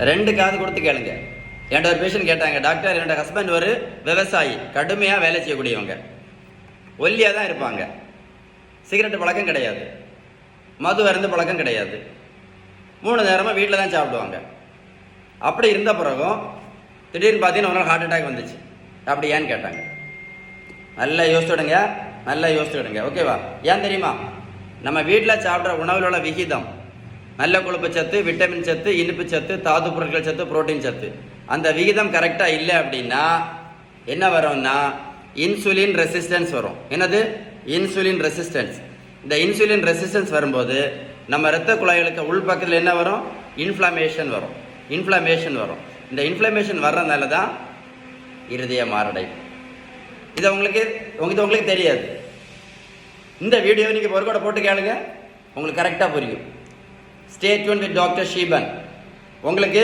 2 காது கொடுத்து கேளுங்க. என்கிட்ட ஒரு பேஷண்ட் கேட்டாங்க, டாக்டர் என்னோட ஹஸ்பண்ட் ஒரு விவசாயி, கடுமையாக வேலை செய்யக்கூடியவங்க, ஒல்லியாக தான் இருப்பாங்க, சிகரெட்டு பழக்கம் கிடையாது, மது அருந்து பழக்கம் கிடையாது, 3 நேரமாக வீட்டில் தான் சாப்பிடுவாங்க. அப்படி இருந்த பிறகும் திடீர்னு பார்த்தீங்கன்னா ஒரு நாள் ஹார்ட் அட்டாக் வந்துச்சு. அப்படி ஏன்னு கேட்டாங்க. நல்லா யோசிச்சுடுங்க, நல்லா யோசிச்சுடுங்க, ஓகேவா? ஏன் தெரியுமா? நம்ம வீட்டில் சாப்பிட்ற உணவில் உள்ள விகிதம், நல்ல கொழுப்பு சத்து, விட்டமின் சத்து, இனிப்பு சத்து, தாது பொருட்கள் சத்து, புரோட்டீன் சத்து, அந்த விகிதம் கரெக்டாக இல்லை அப்படின்னா என்ன வரும்னா இன்சுலின் ரெசிஸ்டன்ஸ் வரும். என்னது? Insulin resistance. இந்த இன்சுலின் ரெசிஸ்டன்ஸ் வரும்போது நம்ம இரத்த குழாய்களுக்கு உள்பக்கத்தில் என்ன வரும்? இன்ஃப்ளமேஷன் வரும். இந்த இன்ஃப்ளமேஷன் வர்றதுனால தான் இருதய மாரடைப்பு. இது உங்களுக்கு தெரியாது. இந்த வீடியோ நீங்கள் ஒரு கூட போட்டு கேளுங்க, உங்களுக்கு கரெக்டாக புரியும். Stay tune with doctor Sheeban. உங்களுக்கு